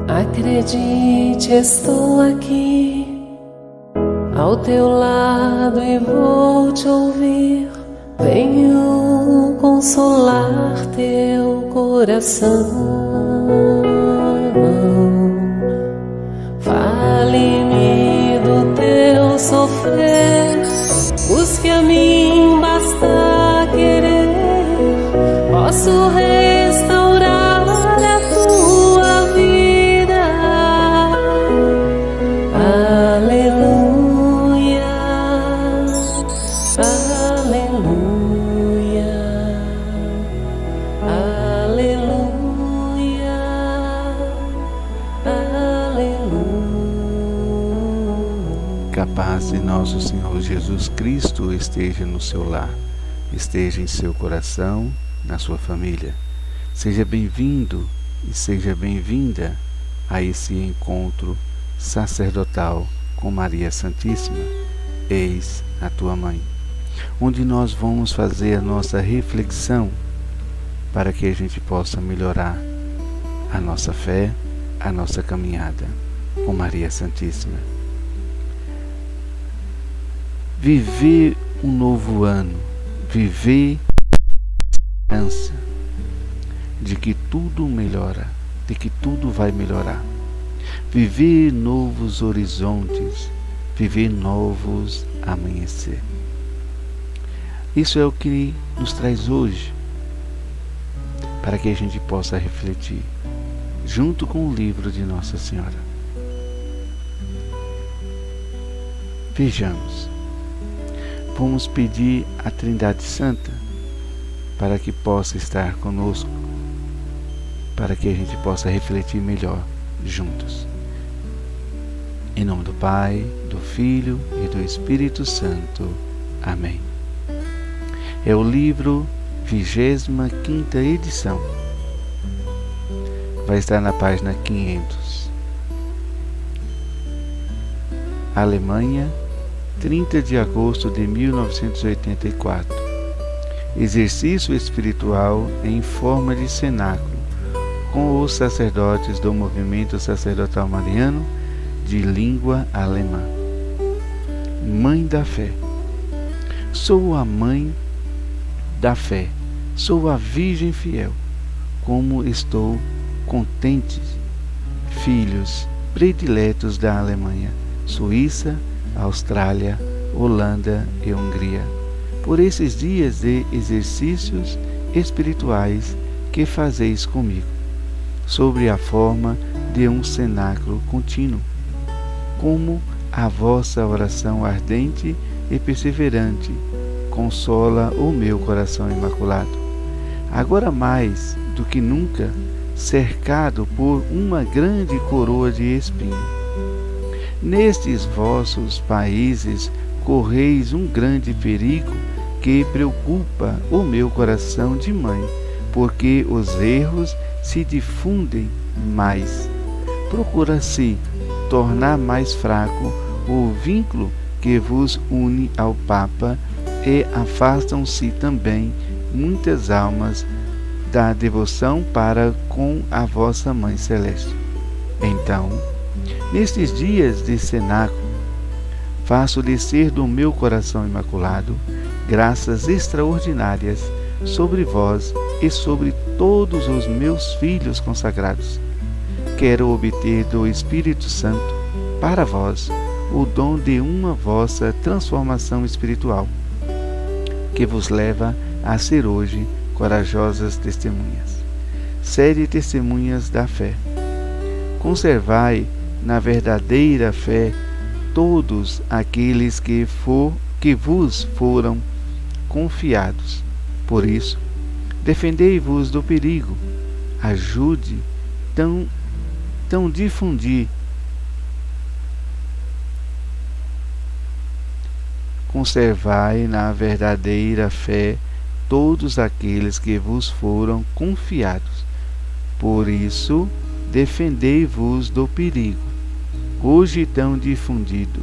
Acredite, estou aqui ao teu lado e vou te ouvir. Venho consolar teu coração. Fale-me do teu sofrer, busque a mim, basta querer. Posso restaurar a tua vida. Aleluia, aleluia, aleluia, aleluia. Que a paz de nosso Senhor Jesus Cristo esteja no seu lar, esteja em seu coração, na sua família. Seja bem-vindo e seja bem-vinda a esse encontro sacerdotal com Maria Santíssima, eis a tua mãe, onde nós vamos fazer a nossa reflexão para que a gente possa melhorar a nossa fé, a nossa caminhada com Maria Santíssima. Viver um novo ano, viver a esperança de que tudo melhora, de que tudo vai melhorar. Viver novos horizontes, viver novos amanhecer. Isso é o que nos traz hoje, para que a gente possa refletir, junto com o livro de Nossa Senhora. Vejamos, vamos pedir à Trindade Santa para que possa estar conosco, para que a gente possa refletir melhor juntos. Em nome do Pai, do Filho e do Espírito Santo. Amém. É o livro 25ª edição. Vai estar na página 500. Alemanha, 30 de agosto de 1984. Exercício espiritual em forma de cenáculo, com os sacerdotes do movimento sacerdotal mariano de língua alemã. Mãe da fé. Sou a mãe da fé, sou a Virgem fiel. Como estou contente, filhos prediletos da Alemanha, Suíça, Austrália, Holanda e Hungria, por esses dias de exercícios espirituais que fazeis comigo, sobre a forma de um cenáculo contínuo, como a vossa oração ardente e perseverante consola o meu coração imaculado, agora mais do que nunca cercado por uma grande coroa de espinho. Nestes vossos países correis um grande perigo que preocupa o meu coração de mãe, porque os erros se difundem mais. Procura-se tornar mais fraco o vínculo que vos une ao Papa e afastam-se também muitas almas da devoção para com a vossa Mãe Celeste. Então, nestes dias de cenáculo, faço descer do meu coração imaculado graças extraordinárias sobre vós e sobre todos os meus filhos consagrados. Quero obter do Espírito Santo, para vós, o dom de uma vossa transformação espiritual, que vos leva a ser hoje corajosas testemunhas. Sede testemunhas da fé. Conservai na verdadeira fé todos aqueles que vos foram confiados. Por isso, defendei-vos do perigo, ajude tão difundir. Conservai na verdadeira fé todos aqueles que vos foram confiados. Por isso, defendei-vos do perigo, hoje tão difundido,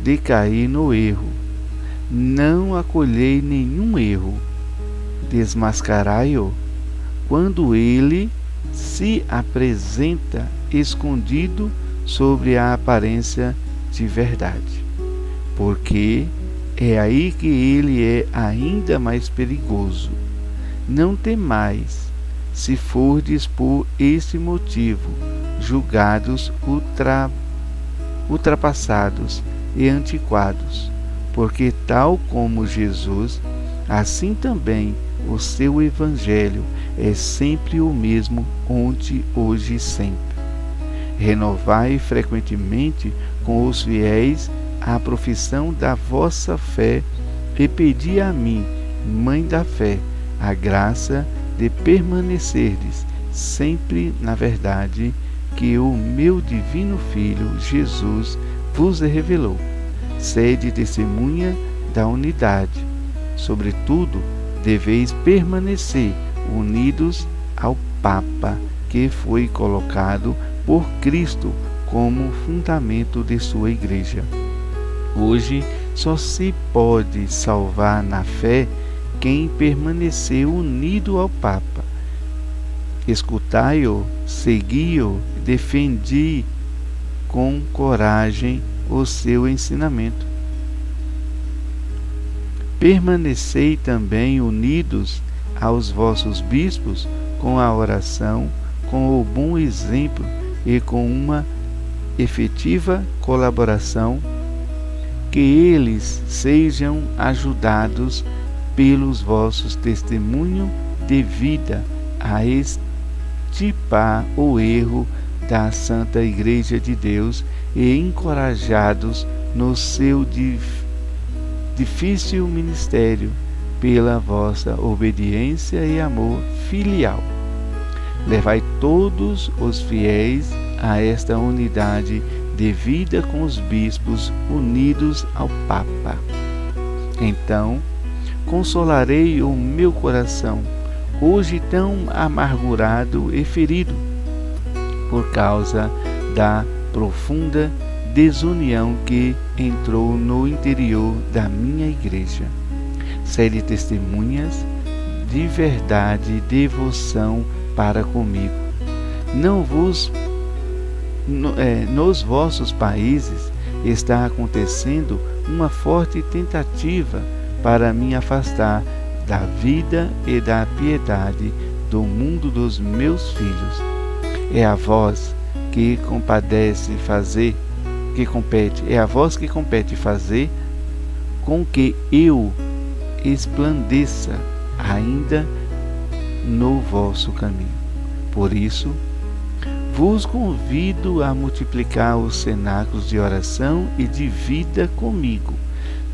de cair no erro. Não acolhei nenhum erro, desmascarai-o quando ele se apresenta escondido sobre a aparência de verdade, porque é aí que ele é ainda mais perigoso. Não temais, se fordes por este motivo julgados ultrapassados e antiquados, porque tal como Jesus, assim também o seu Evangelho é sempre o mesmo, ontem, hoje e sempre. Renovai frequentemente com os fiéis a profissão da vossa fé e pedi a mim, Mãe da Fé, a graça de permanecerdes sempre na verdade que o meu divino Filho Jesus vos revelou. Sede testemunha da unidade. Sobretudo, deveis permanecer unidos ao Papa, que foi colocado por Cristo como fundamento de sua Igreja. Hoje só se pode salvar na fé quem permanecer unido ao Papa. Escutai-o, segui-o, defendi com coragem o seu ensinamento. Permanecei também unidos aos vossos bispos com a oração, com o bom exemplo e com uma efetiva colaboração, que eles sejam ajudados pelos vossos testemunhos de vida a extirpar o erro da Santa Igreja de Deus e encorajados no seu difícil ministério pela vossa obediência e amor filial. Levai todos os fiéis a esta unidade de vida com os bispos unidos ao Papa. Então, consolarei o meu coração, hoje tão amargurado e ferido, por causa da profunda desunião que entrou no interior da minha igreja. Sede testemunhas de verdade e devoção para comigo. Nos vossos países está acontecendo uma forte tentativa para me afastar da vida e da piedade do mundo dos meus filhos. É a vós que compete fazer com que eu esplandeça ainda no vosso caminho. Por isso, vos convido a multiplicar os cenáculos de oração e de vida comigo.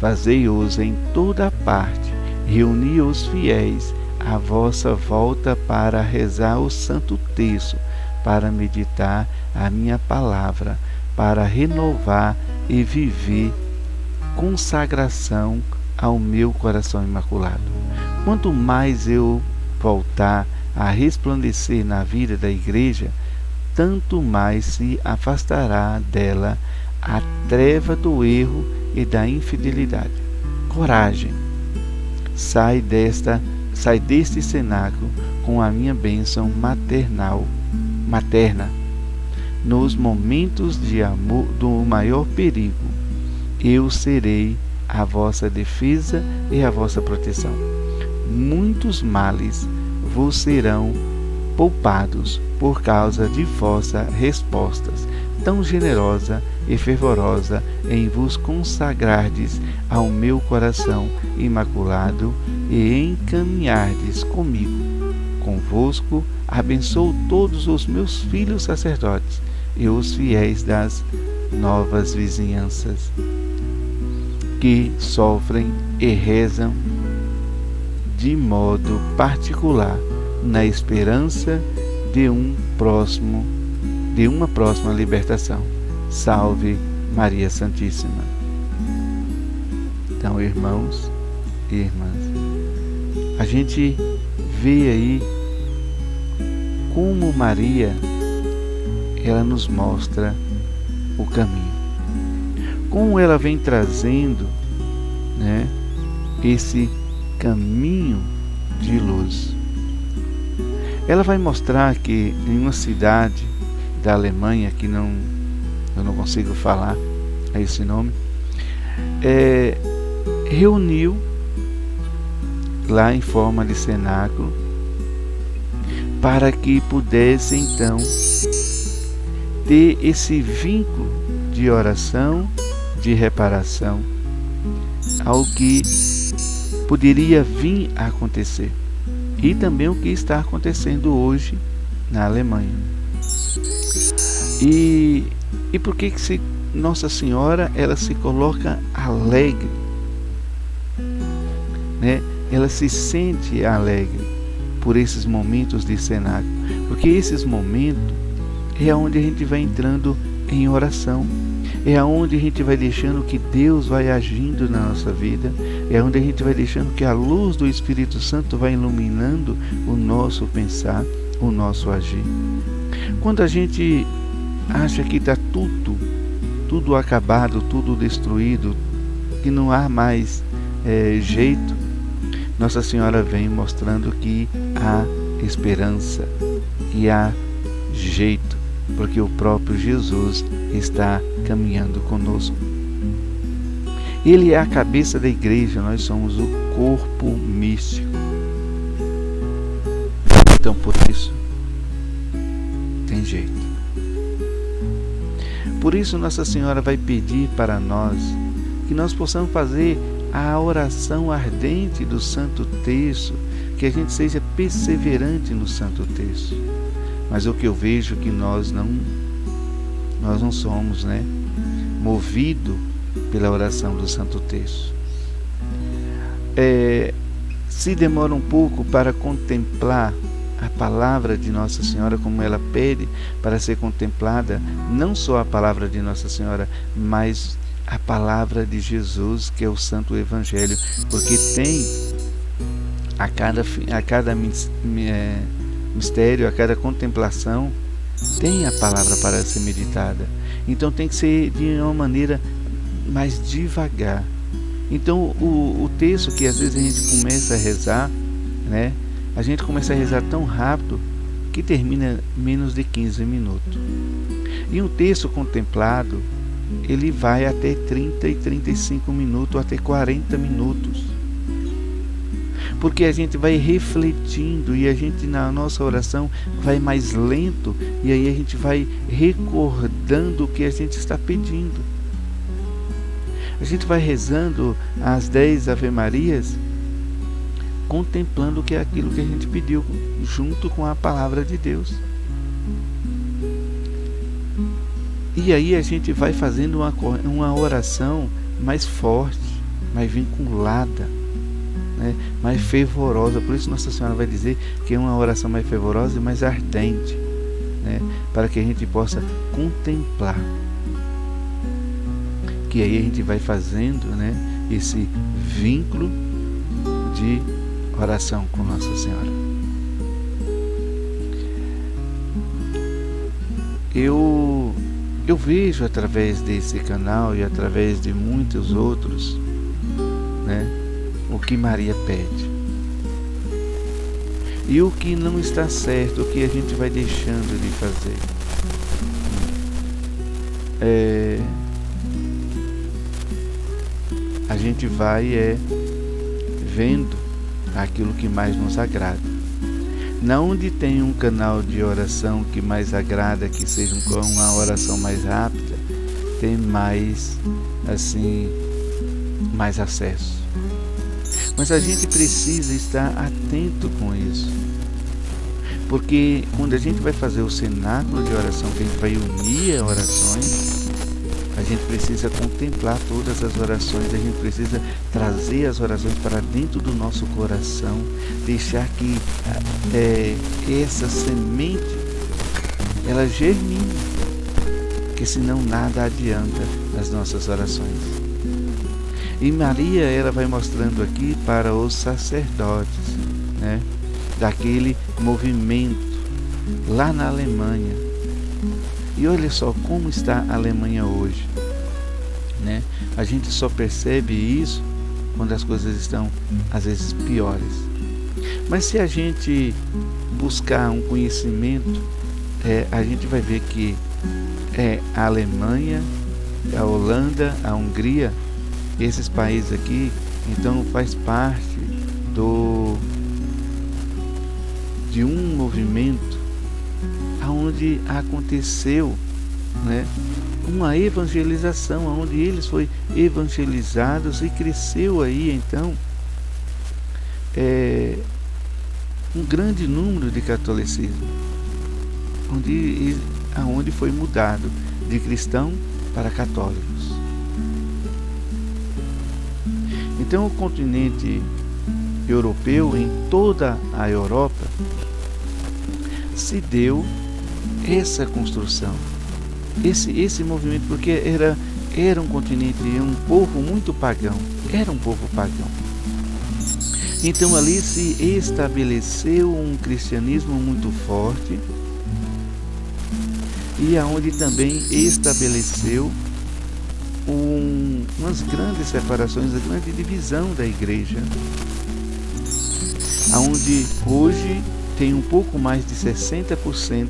Fazei-os em toda parte, reuni os fiéis à vossa volta para rezar o Santo Terço, para meditar a minha palavra, para renovar e viver consagração ao meu coração imaculado. Quanto mais eu voltar a resplandecer na vida da Igreja, tanto mais se afastará dela a treva do erro e da infidelidade. Coragem! Sai deste cenáculo com a minha bênção materna. Nos momentos de amor do maior perigo, eu serei a vossa defesa e a vossa proteção. Muitos males vos serão poupados por causa de vossas respostas tão generosa e fervorosa em vos consagrardes ao meu coração imaculado e encaminhardes comigo. Convosco abençoo todos os meus filhos sacerdotes e os fiéis das novas vizinhanças que sofrem e rezam de modo particular na esperança de uma próxima libertação. Salve Maria Santíssima. Então, irmãos e irmãs, a gente vê aí como Maria, ela nos mostra o caminho, como ela vem trazendo, esse caminho de luz. Ela vai mostrar que em uma cidade da Alemanha, que eu não consigo falar esse nome, reuniu lá em forma de cenáculo para que pudesse então ter esse vínculo de oração, de reparação ao que poderia vir a acontecer e também o que está acontecendo hoje na Alemanha. E por que Nossa Senhora ela se coloca alegre, né? Ela se sente alegre por esses momentos de cenáculo, porque esses momentos é onde a gente vai entrando em oração, é onde a gente vai deixando que Deus vai agindo na nossa vida, é onde a gente vai deixando que a luz do Espírito Santo vai iluminando o nosso pensar, o nosso agir. Quando a gente acha que está tudo acabado, tudo destruído, que não há mais jeito, Nossa Senhora vem mostrando que há esperança e há jeito, porque o próprio Jesus está caminhando conosco. Ele é a cabeça da igreja, nós somos o corpo místico. Então, por isso, tem jeito. Por isso, Nossa Senhora vai pedir para nós que nós possamos fazer a oração ardente do Santo Terço, que a gente seja perseverante no Santo Terço. Mas o que eu vejo que nós não somos, né, movido pela oração do Santo Terço. Se demora um pouco para contemplar a palavra de Nossa Senhora, como ela pede para ser contemplada, não só a palavra de Nossa Senhora, mas a palavra de Jesus, que é o Santo Evangelho, porque tem a cada mistério, a cada contemplação, tem a palavra para ser meditada. Então tem que ser de uma maneira mais devagar. Então o texto que às vezes a gente começa a rezar, né, a gente começa a rezar tão rápido que termina menos de 15 minutos. E um texto contemplado, ele vai até 30 e 35 minutos, até 40 minutos. Porque a gente vai refletindo e a gente na nossa oração vai mais lento e aí a gente vai recordando o que a gente está pedindo. A gente vai rezando as 10 Ave-Marias, contemplando o que é aquilo que a gente pediu, junto com a palavra de Deus. E aí a gente vai fazendo uma oração mais forte, mais vinculada, né, mais fervorosa. Por isso Nossa Senhora vai dizer que é uma oração mais fervorosa e mais ardente, né, para que a gente possa contemplar. Que aí a gente vai fazendo, né, esse vínculo de oração com Nossa Senhora. Eu vejo através desse canal e através de muitos outros, né, o que Maria pede. E o que não está certo, o que a gente vai deixando de fazer. A gente vai vendo aquilo que mais nos agrada. Na onde tem um canal de oração que mais agrada, que seja uma oração mais rápida, tem mais acesso. Mas a gente precisa estar atento com isso. Porque quando a gente vai fazer o cenáculo de oração, que a gente vai unir orações, a gente precisa contemplar todas as orações, a gente precisa trazer as orações para dentro do nosso coração, deixar que essa semente ela germine, porque senão nada adianta nas nossas orações. E Maria ela vai mostrando aqui para os sacerdotes, né, daquele movimento lá na Alemanha. E olha só como está a Alemanha hoje, né? A gente só percebe isso quando as coisas estão às vezes piores. Mas se a gente buscar um conhecimento, a gente vai ver que a Alemanha, a Holanda, a Hungria, esses países aqui, então faz parte de um movimento onde aconteceu, né, uma evangelização, onde eles foram evangelizados e cresceu aí então um grande número de catolicismo, onde foi mudado de cristão para católicos. Então o continente europeu, em toda a Europa, se deu essa construção, esse movimento, porque era um continente, um povo muito pagão, era um povo pagão. Então ali se estabeleceu um cristianismo muito forte, e aonde também estabeleceu umas grandes separações, a grande divisão da igreja, aonde hoje tem um pouco mais de 60%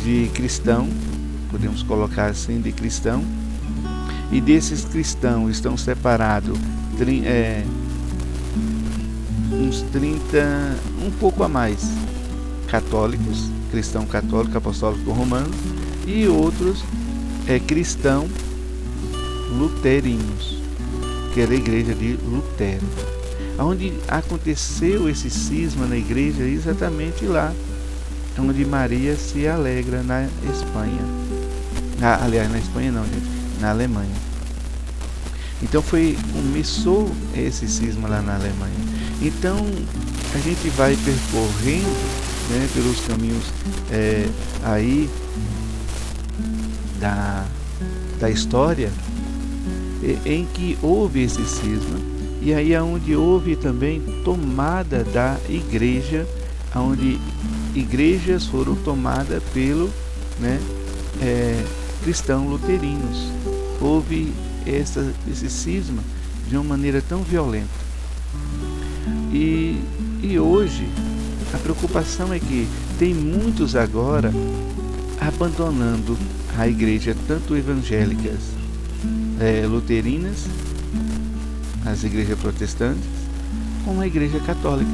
de cristão, podemos colocar assim, de cristão, e desses cristãos estão separados uns 30, um pouco a mais, católicos, cristão católico, apostólico romano, e outros cristão luterinos, que era a igreja de Lutero, onde aconteceu esse cisma na igreja, exatamente lá onde Maria se alegra, na Espanha. Aliás, na Espanha não, gente, na Alemanha. Então começou esse cisma lá na Alemanha. Então a gente vai percorrendo, né, pelos caminhos aí da história, em que houve esse cisma, e aí onde houve também tomada da igreja, onde igrejas foram tomadas pelo cristãos luterinos. Houve esse cisma de uma maneira tão violenta. E hoje a preocupação é que tem muitos agora abandonando a igreja, tanto evangélicas, luterinas, as igrejas protestantes, como a igreja católica.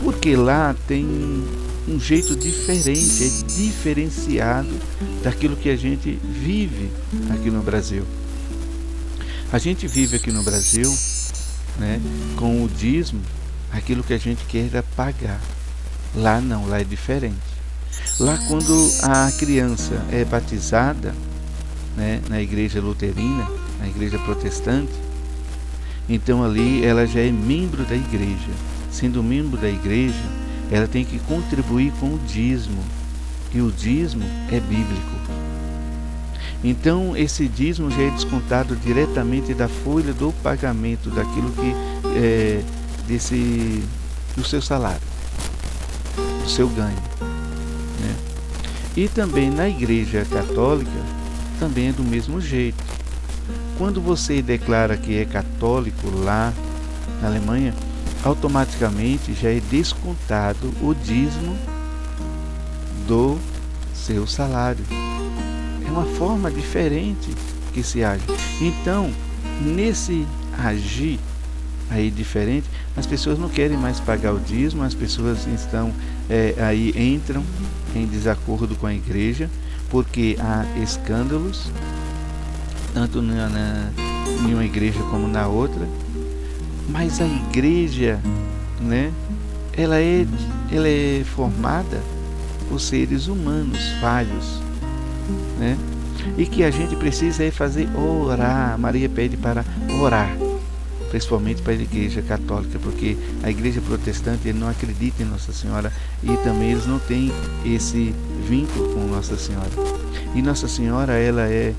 Porque lá tem um jeito diferente, diferenciado daquilo que a gente vive aqui no Brasil. A gente vive aqui no Brasil, né, com o dízimo, aquilo que a gente queira pagar. Lá não, lá é diferente. Lá quando a criança é batizada, né, na igreja luterina, na igreja protestante, então ali ela já é membro da igreja. Sendo membro da igreja, ela tem que contribuir com o dízimo, e o dízimo é bíblico. Então esse dízimo já é descontado diretamente da folha do pagamento, daquilo que do seu salário, do seu ganho, né? E também na igreja católica também é do mesmo jeito. Quando você declara que é católico lá na Alemanha, automaticamente já é descontado o dízimo do seu salário. É uma forma diferente que se age. Então, nesse agir aí diferente, as pessoas não querem mais pagar o dízimo, as pessoas entram em desacordo com a igreja, porque há escândalos, tanto em uma igreja como na outra. Mas a igreja, né, ela é formada por seres humanos falhos, né, e que a gente precisa fazer orar. Maria pede para orar, principalmente para a igreja católica, porque a igreja protestante não acredita em Nossa Senhora, e também eles não têm esse vínculo com Nossa Senhora. E Nossa Senhora, ela é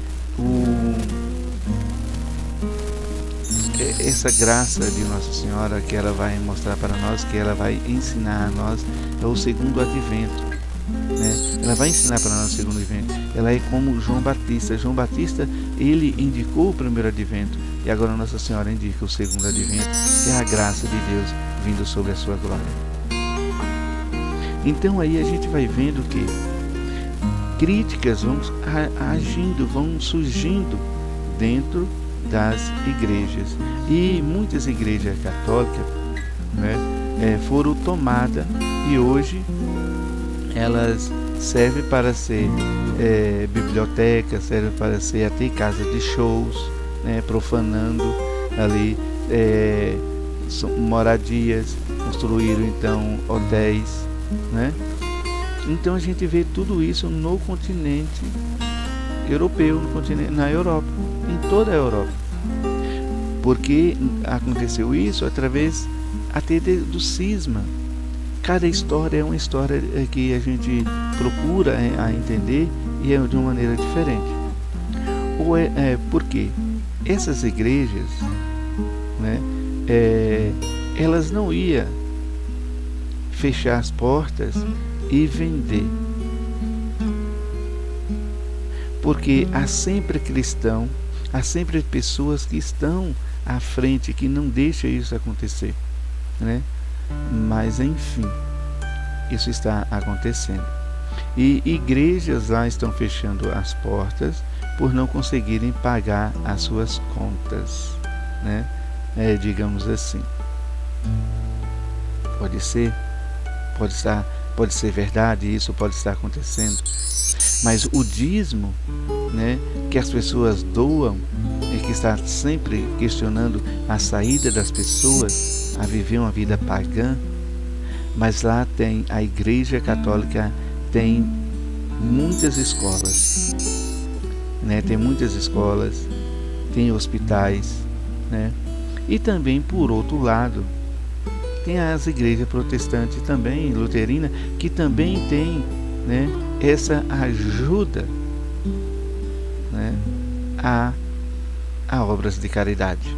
essa graça de Nossa Senhora que ela vai mostrar para nós, que ela vai ensinar a nós, é o segundo advento. né? Ela vai ensinar para nós o segundo advento. Ela é como João Batista. João Batista, ele indicou o primeiro advento, e agora Nossa Senhora indica o segundo advento, que é a graça de Deus vindo sobre a sua glória. Então aí a gente vai vendo que críticas vão agindo, vão surgindo dentro das igrejas, e muitas igrejas católicas, né, foram tomadas, e hoje elas servem para ser bibliotecas, servem para ser até casa de shows, né, profanando ali moradias, construíram então hotéis, né? Então a gente vê tudo isso no continente europeu, na Europa, em toda a Europa. Porque aconteceu isso através até do cisma. Cada história é uma história que a gente procura a entender, e é de uma maneira diferente. Porque essas igrejas, né, elas não iam fechar as portas e vender, porque há sempre cristão, há sempre pessoas que estão à frente, que não deixam isso acontecer, né? Mas enfim, isso está acontecendo, e igrejas lá estão fechando as portas por não conseguirem pagar as suas contas, né? Digamos assim. Pode ser verdade, isso pode estar acontecendo, mas o dízimo, né, que as pessoas doam, e que está sempre questionando a saída das pessoas a viver uma vida pagã, mas lá tem a Igreja Católica, tem muitas escolas, né, tem hospitais, né, e também, por outro lado, tem as igrejas protestantes também, luterina, que também tem, né, essa ajuda, né, a obras de caridade.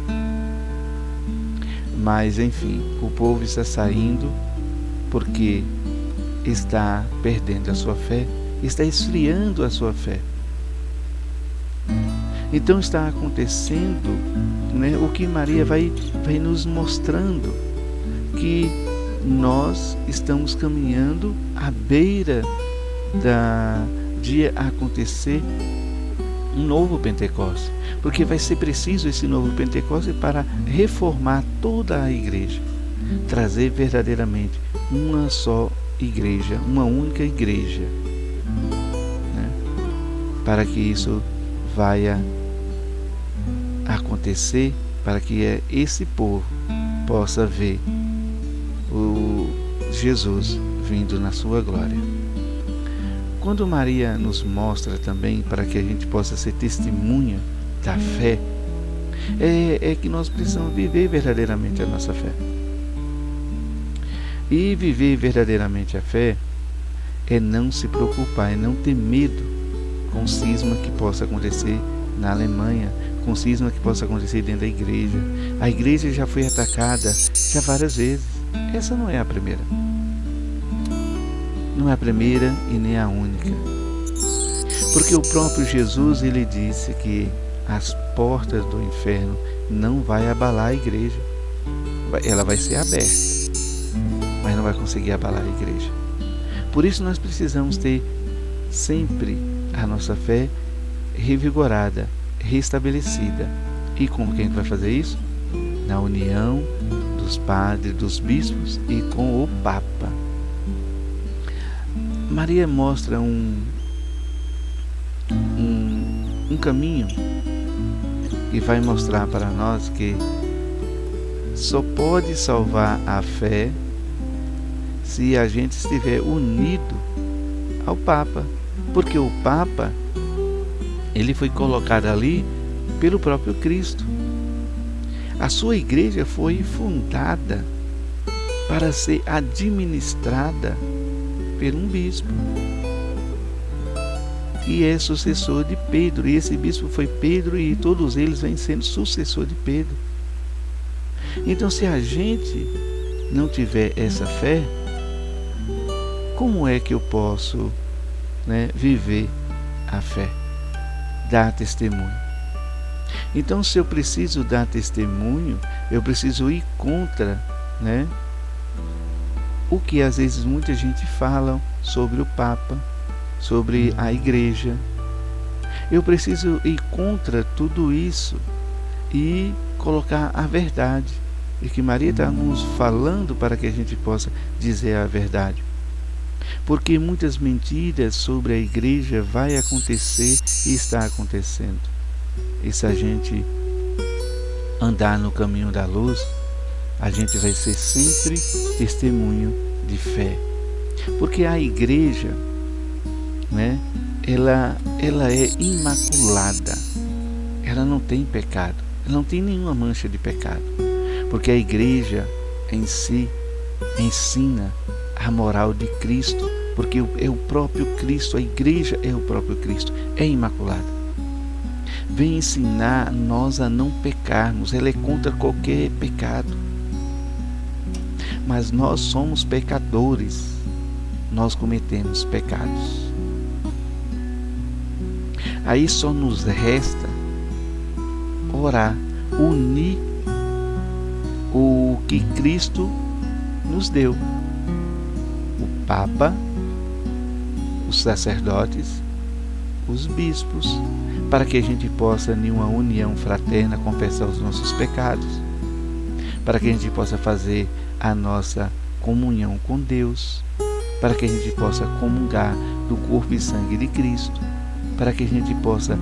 Mas enfim, o povo está saindo porque está perdendo a sua fé, está esfriando a sua fé. Então está acontecendo, né, o que Maria vai nos mostrando, que nós estamos caminhando à beira de acontecer um novo Pentecostes, porque vai ser preciso esse novo Pentecostes para reformar toda a igreja, trazer verdadeiramente uma só igreja, uma única igreja, né? Para que isso vai acontecer, para que esse povo possa ver o Jesus vindo na sua glória. Quando Maria nos mostra também, para que a gente possa ser testemunha da fé, é que nós precisamos viver verdadeiramente a nossa fé. E viver verdadeiramente a fé é não se preocupar, é não ter medo com o cisma que possa acontecer na Alemanha, com o cisma que possa acontecer dentro da igreja. A igreja já foi atacada já várias vezes. Essa não é a primeira. Não é a primeira e nem a única. Porque o próprio Jesus, ele disse que as portas do inferno não vai abalar a igreja. Ela vai ser aberta, mas não vai conseguir abalar a igreja. Por isso nós precisamos ter sempre a nossa fé revigorada, restabelecida. E como que a gente vai fazer isso? Na união dos padres, dos bispos e com o Papa. Maria mostra um caminho que vai mostrar para nós que só pode salvar a fé se a gente estiver unido ao Papa, porque o Papa, ele foi colocado ali pelo próprio Cristo. A sua igreja foi fundada para ser administrada por um bispo, que é sucessor de Pedro, e esse bispo foi Pedro, e todos eles vêm sendo sucessor de Pedro. Então, se a gente não tiver essa fé, como é que eu posso, viver a fé, dar testemunho? Então, se eu preciso dar testemunho, eu preciso ir contra, o que às vezes muita gente fala sobre o Papa, sobre a Igreja. Eu preciso ir contra tudo isso e colocar a verdade. E que Maria está nos falando para que a gente possa dizer a verdade. Porque muitas mentiras sobre a Igreja vai acontecer e está acontecendo. E se a gente andar no caminho da luz, a gente vai ser sempre testemunho de fé. Porque a Igreja, ela é imaculada. Ela não tem pecado. Ela não tem nenhuma mancha de pecado. Porque a Igreja em si ensina a moral de Cristo. Porque é o próprio Cristo, a Igreja é o próprio Cristo, é imaculada. Vem ensinar nós a não pecarmos. Ela é contra qualquer pecado. Mas nós somos pecadores. Nós cometemos pecados. Aí só nos resta orar, unir o que Cristo nos deu. O Papa, os sacerdotes, os bispos, para que a gente possa, em uma união fraterna, confessar os nossos pecados, para que a gente possa fazer a nossa comunhão com Deus, para que a gente possa comungar do corpo e sangue de Cristo, para que a gente possa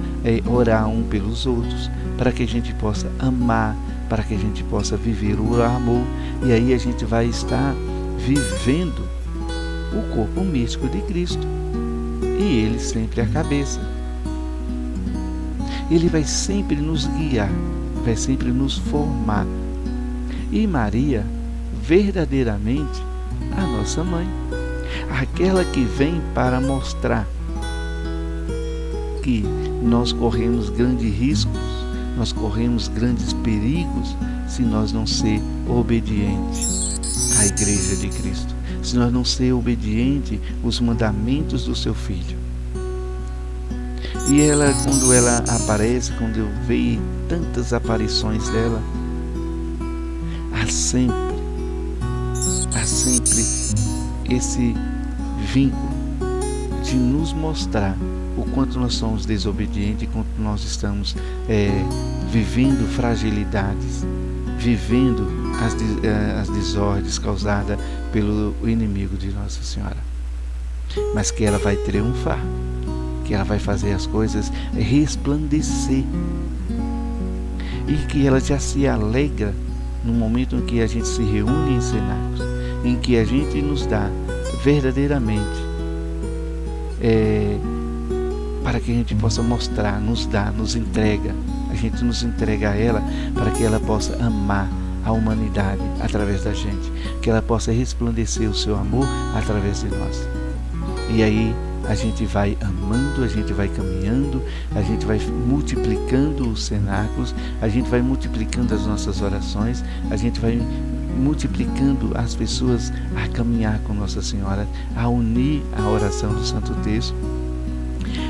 orar um pelos outros, para que a gente possa amar, para que a gente possa viver o amor. E aí a gente vai estar vivendo o corpo místico de Cristo. E Ele sempre é a cabeça. Ele vai sempre nos guiar, vai sempre nos formar. E Maria, verdadeiramente, a nossa mãe, aquela que vem para mostrar que nós corremos grandes riscos, nós corremos grandes perigos se nós não ser obedientes à Igreja de Cristo, se nós não ser obedientes aos mandamentos do seu Filho. E ela, quando ela aparece, quando eu vejo tantas aparições dela, há sempre esse vínculo de nos mostrar o quanto nós somos desobedientes, quanto nós estamos vivendo fragilidades, vivendo as desordens causadas pelo inimigo de Nossa Senhora. Mas que ela vai triunfar, que ela vai fazer as coisas resplandecer, e que ela já se alegra no momento em que a gente se reúne em cenáculos, em que a gente nos dá verdadeiramente para que a gente possa mostrar, nos dá, nos entrega, a gente nos entrega a ela para que ela possa amar a humanidade através da gente, que ela possa resplandecer o seu amor através de nós. E aí a gente vai amando, a gente vai caminhando, a gente vai multiplicando os cenáculos, a gente vai multiplicando as nossas orações, a gente vai multiplicando as pessoas a caminhar com Nossa Senhora, a unir a oração do Santo Terço,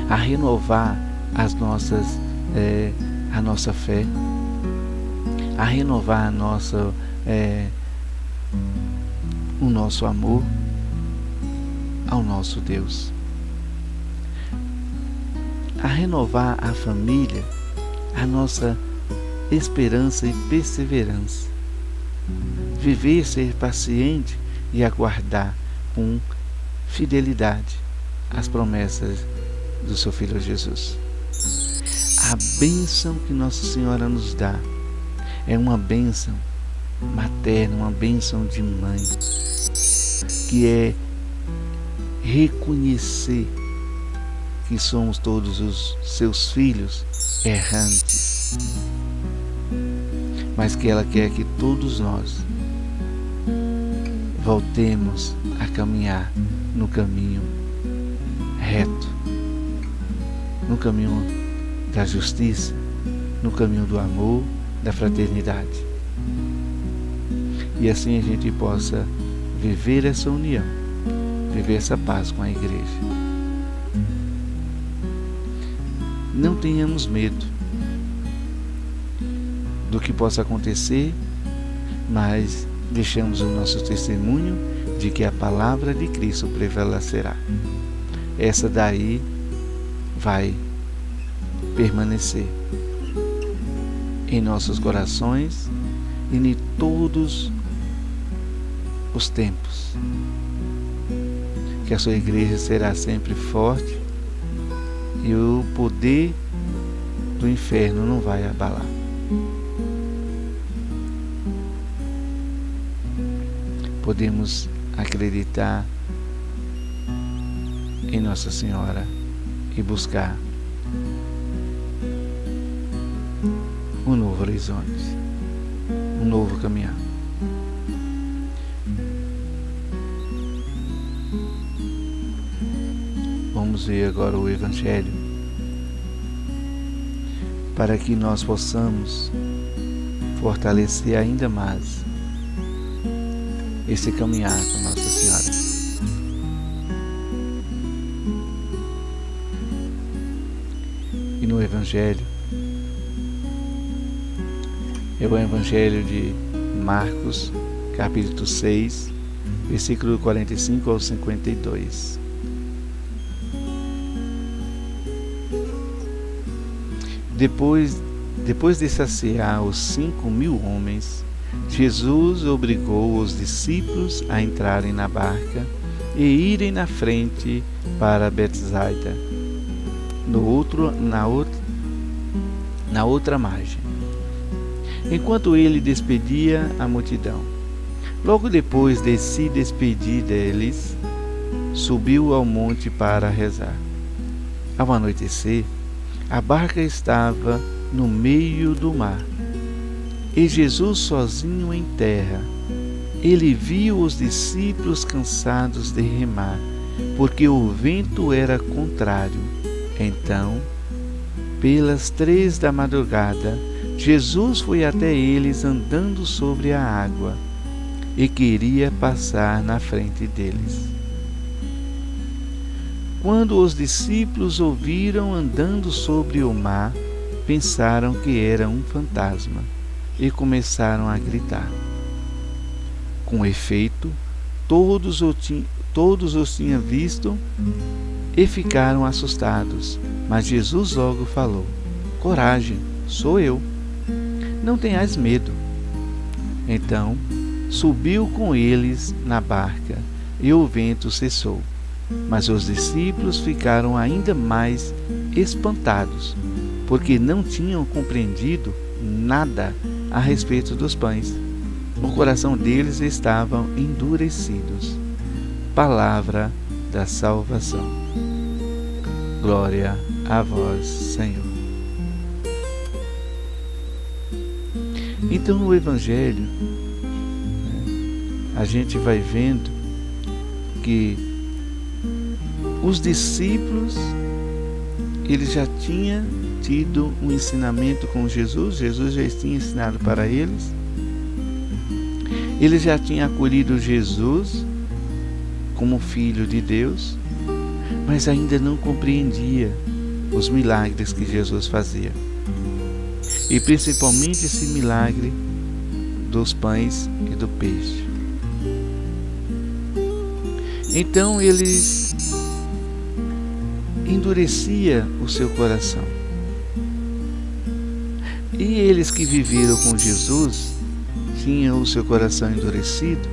a renovar a nossa fé, a renovar o nosso amor ao nosso Deus, a renovar a família, a nossa esperança e perseverança, viver, ser paciente e aguardar com fidelidade as promessas do seu Filho Jesus. A bênção que Nossa Senhora nos dá é uma bênção materna, uma bênção de mãe, que é reconhecer que somos todos os seus filhos errantes, mas que ela quer que todos nós voltemos a caminhar no caminho reto, no caminho da justiça, no caminho do amor, da fraternidade. E assim a gente possa viver essa união viver essa paz com a igreja. Não tenhamos medo do que possa acontecer, mas deixamos o nosso testemunho de que a palavra de Cristo prevalecerá. Essa daí vai permanecer em nossos corações e em todos os tempos. Que a sua igreja será sempre forte e o poder do inferno não vai abalar. Podemos acreditar em Nossa Senhora e buscar um novo horizonte, um novo caminhar. Vamos ver agora o Evangelho, para que nós possamos fortalecer ainda mais esse caminhar com Nossa Senhora. E no Evangelho, é o Evangelho de Marcos, capítulo 6, versículo 45 ao 52. Depois de saciar os 5.000 homens, Jesus obrigou os discípulos a entrarem na barca e irem na frente para Betsaida, na outra margem, enquanto ele despedia a multidão. Logo depois de se despedir deles, subiu ao monte para rezar. Ao anoitecer, a barca estava no meio do mar, e Jesus sozinho em terra. Ele viu os discípulos cansados de remar, porque o vento era contrário. Então, pelas 3 da madrugada, Jesus foi até eles andando sobre a água e queria passar na frente deles. Quando os discípulos ouviram andando sobre o mar, pensaram que era um fantasma e começaram a gritar. Com efeito, todos os tinham visto e ficaram assustados. Mas Jesus logo falou: coragem, sou eu. Não tenhais medo. Então, subiu com eles na barca e o vento cessou. Mas os discípulos ficaram ainda mais espantados, porque não tinham compreendido nada a respeito dos pães. O coração deles estava endurecidos. Palavra da salvação. Glória a vós, Senhor. Então, no Evangelho, a gente vai vendo que os discípulos, eles já tinham tido um ensinamento com Jesus. Jesus já tinha ensinado para eles. Eles já tinham acolhido Jesus como Filho de Deus, mas ainda não compreendia os milagres que Jesus fazia. E principalmente esse milagre dos pães e do peixe. Então eles endurecia o seu coração. E eles que viveram com Jesus tinham o seu coração endurecido.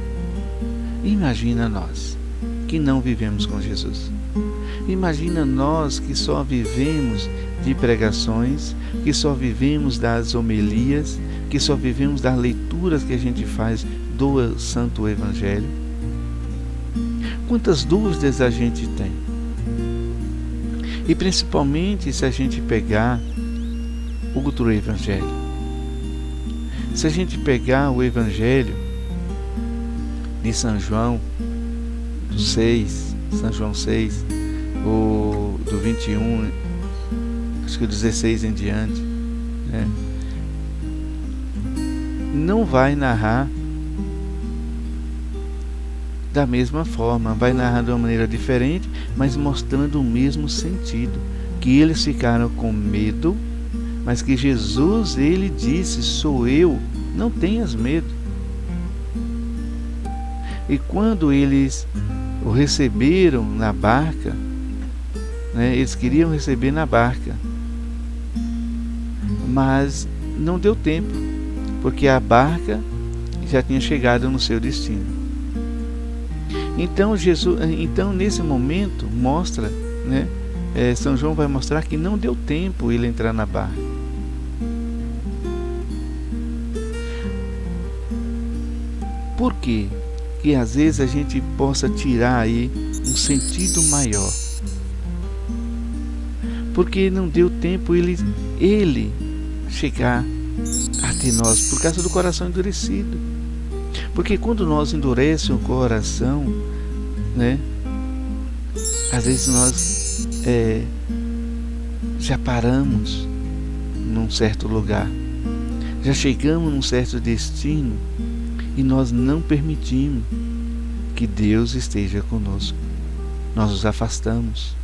Imagina nós que não vivemos com Jesus. Imagina nós que só vivemos de pregações, que só vivemos das homilias, que só vivemos das leituras que a gente faz do Santo Evangelho. Quantas dúvidas a gente tem? E principalmente se a gente pegar outro Evangelho. Se a gente pegar o Evangelho de São João, do 6, São João 6, ou do 21, acho que o 16 em diante, né? Não vai narrar da mesma forma, vai narrar de uma maneira diferente, mas mostrando o mesmo sentido, que eles ficaram com medo, mas que Jesus, ele disse: sou eu, não tenhas medo. E quando eles o receberam na barca, né, eles queriam receber na barca, mas não deu tempo, porque a barca já tinha chegado no seu destino. Então nesse momento mostra, né, São João vai mostrar que não deu tempo ele entrar na barca. Por quê? Que às vezes a gente possa tirar aí um sentido maior. Porque não deu tempo ele chegar até nós, por causa do coração endurecido. Porque quando nós endurecemos o coração, né, às vezes nós já paramos num certo lugar, já chegamos num certo destino e nós não permitimos que Deus esteja conosco. Nós nos afastamos.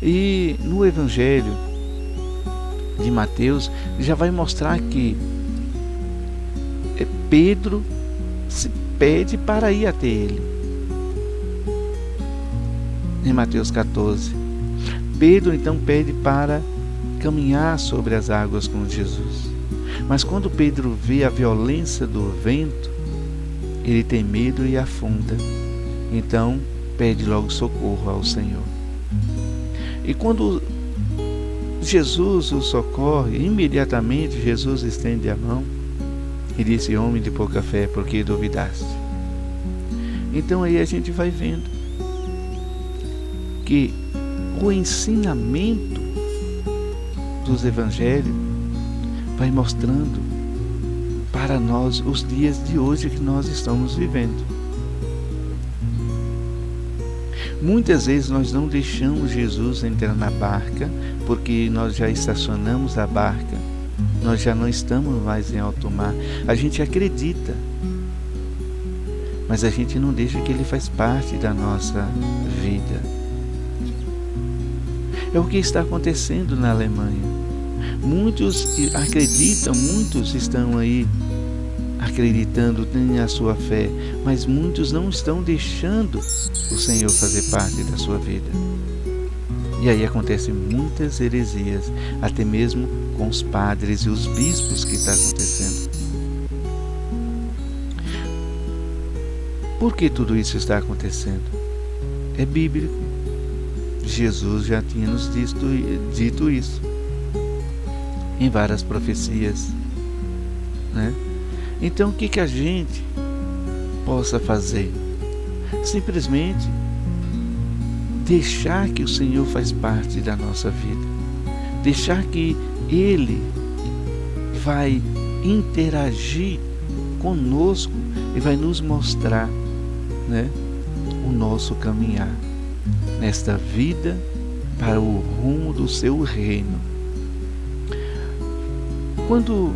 E no Evangelho de Mateus já vai mostrar que Pedro se pede para ir até ele. Em Mateus 14, Pedro então pede para caminhar sobre as águas com Jesus. Mas quando Pedro vê a violência do vento, ele tem medo e afunda. Então pede logo socorro ao Senhor. E quando Jesus o socorre, imediatamente Jesus estende a mão e disse: homem de pouca fé, por que duvidaste? Então aí a gente vai vendo que o ensinamento dos evangelhos vai mostrando para nós os dias de hoje que nós estamos vivendo. Muitas vezes nós não deixamos Jesus entrar na barca porque nós já estacionamos a barca, nós já não estamos mais em alto mar. A gente acredita, mas a gente não deixa que ele faz parte da nossa vida. É o que está acontecendo na Alemanha. Muitos acreditam, muitos estão aí acreditando, têm a sua fé, mas muitos não estão deixando o Senhor fazer parte da sua vida. E aí acontecem muitas heresias, até mesmo com os padres e os bispos que está acontecendo. Por que tudo isso está acontecendo? É bíblico. Jesus já tinha nos dito isso em várias profecias, né? Então o que a gente possa fazer? Simplesmente deixar que o Senhor faz parte da nossa vida, deixar que Ele vai interagir conosco e vai nos mostrar, né, o nosso caminhar nesta vida para o rumo do seu reino. Quando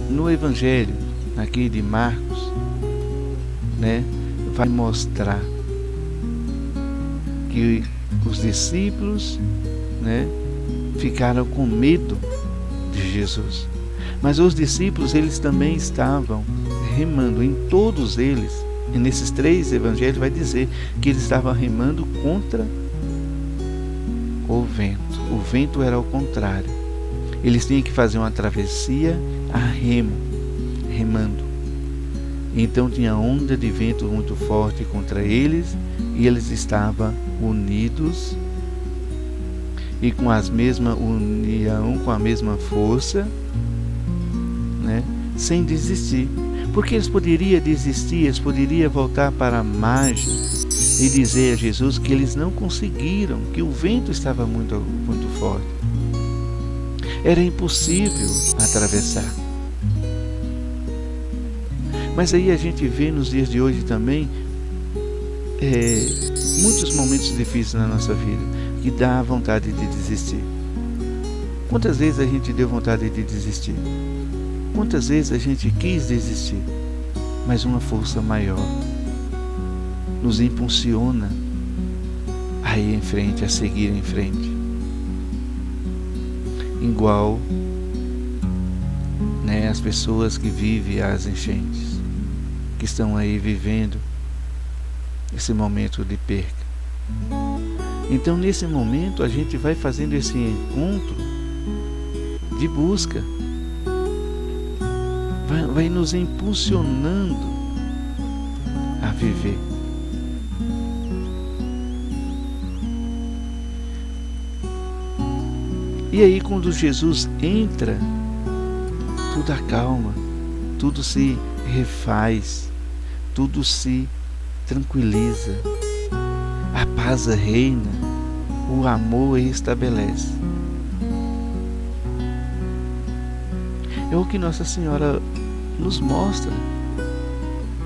no Evangelho aqui de Marcos, né, vai mostrar que os discípulos, né, ficaram com medo de Jesus. Mas os discípulos, eles também estavam remando, em todos eles, e nesses 3 evangelhos vai dizer que eles estavam remando contra o vento. O vento era ao contrário. Eles tinham que fazer uma travessia a remando. Então tinha onda de vento muito forte contra eles, e eles estavam unidos e com a mesma união, com a mesma força, né, sem desistir. Porque eles poderiam desistir, eles poderiam voltar para a margem e dizer a Jesus que eles não conseguiram, que o vento estava muito forte. Era impossível atravessar. Mas aí a gente vê nos dias de hoje também muitos momentos difíceis na nossa vida que dá vontade de desistir. Quantas vezes a gente deu vontade de desistir? Quantas vezes a gente quis desistir? mas uma força maior nos impulsiona a ir em frente, a seguir em frente. Igual, as pessoas que vivem as enchentes, que estão aí vivendo esse momento de perca. Então, nesse momento, a gente vai fazendo esse encontro de busca, vai nos impulsionando a viver. E aí, quando Jesus entra, tudo acalma, tudo se refaz, tudo se tranquiliza, a paz reina, o amor estabelece. É o que Nossa Senhora nos mostra,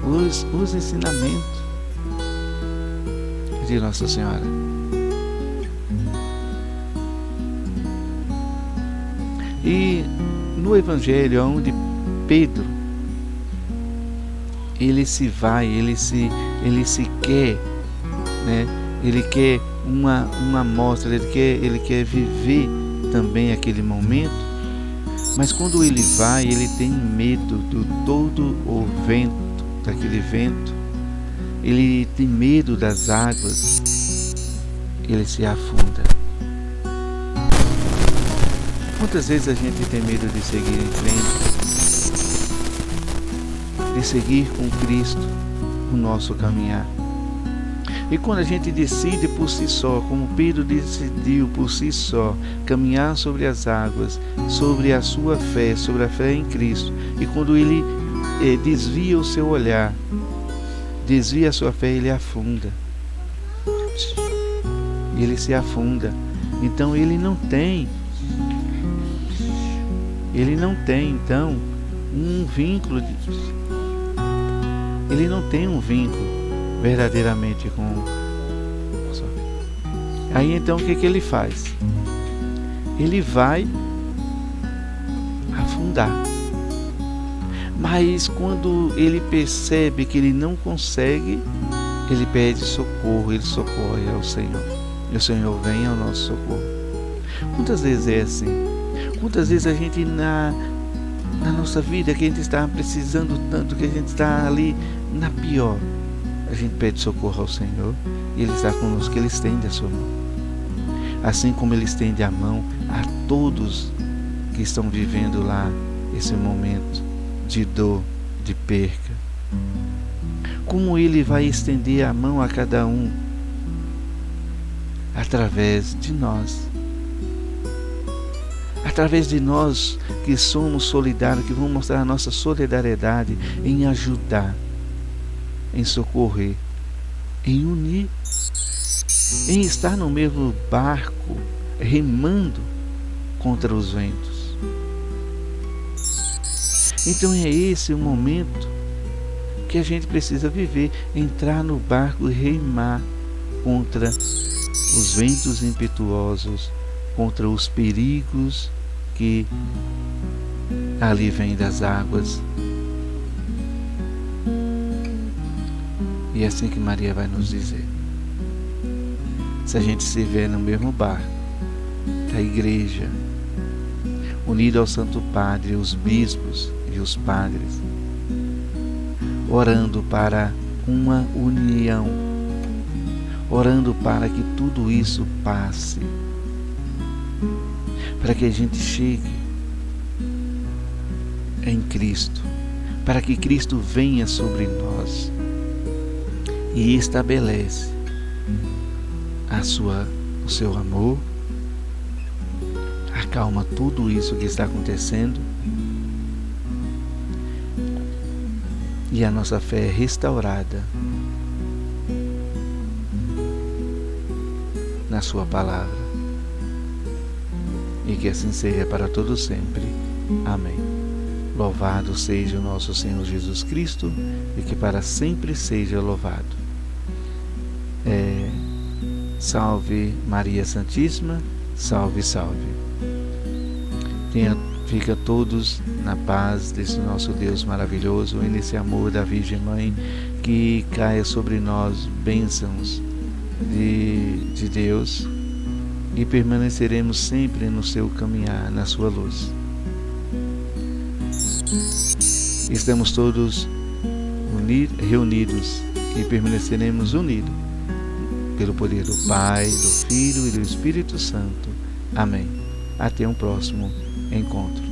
os ensinamentos de Nossa Senhora. E no Evangelho, onde Pedro ele se vai, ele se quer, ele quer uma amostra, ele quer viver também aquele momento, mas quando ele vai, ele tem medo do todo o vento, daquele vento, ele tem medo das águas, ele se afunda. Quantas vezes a gente tem medo de seguir em frente, de seguir com Cristo o nosso caminhar? E quando a gente decide por si só, como Pedro decidiu por si só, caminhar sobre as águas, sobre a sua fé, sobre a fé em Cristo, e quando ele desvia o seu olhar, desvia a sua fé, ele afunda. Ele se afunda. Então ele não tem então um vínculo, ele não tem um vínculo verdadeiramente com. Aí então o que ele faz? Ele vai afundar. Mas quando ele percebe que ele não consegue, ele pede socorro, ele socorre ao Senhor. E o Senhor vem ao nosso socorro. Quantas vezes é assim? Quantas vezes a gente na nossa vida, que a gente está precisando tanto, que a gente está ali na pior, a gente pede socorro ao Senhor e Ele está conosco, Ele estende a sua mão. Assim como Ele estende a mão a todos que estão vivendo lá esse momento de dor, de perca. Como Ele vai estender a mão a cada um? Através de nós. Através de nós que somos solidários, que vamos mostrar a nossa solidariedade em ajudar, em socorrer, em unir, em estar no mesmo barco, remando contra os ventos. Então é esse o momento que a gente precisa viver, entrar no barco e remar contra os ventos impetuosos, contra os perigos que ali vêm das águas. E é assim que Maria vai nos dizer. Se a gente se vê no mesmo barco da igreja, unido ao Santo Padre, os bispos e os padres, orando para uma união, orando para que tudo isso passe, para que a gente chegue em Cristo, para que Cristo venha sobre nós e estabelece o seu amor, acalma tudo isso que está acontecendo e a nossa fé é restaurada na sua palavra. E que assim seja para todo sempre. Amém. Louvado seja o nosso Senhor Jesus Cristo e que para sempre seja louvado. Salve Maria Santíssima, salve, salve. Tenha Fica todos na paz desse nosso Deus maravilhoso e nesse amor da Virgem Mãe, que caia sobre nós bênçãos de Deus e permaneceremos sempre no seu caminhar, na sua luz. Estamos todos reunidos e permaneceremos unidos pelo poder do Pai, do Filho e do Espírito Santo. Amém. Até um próximo encontro.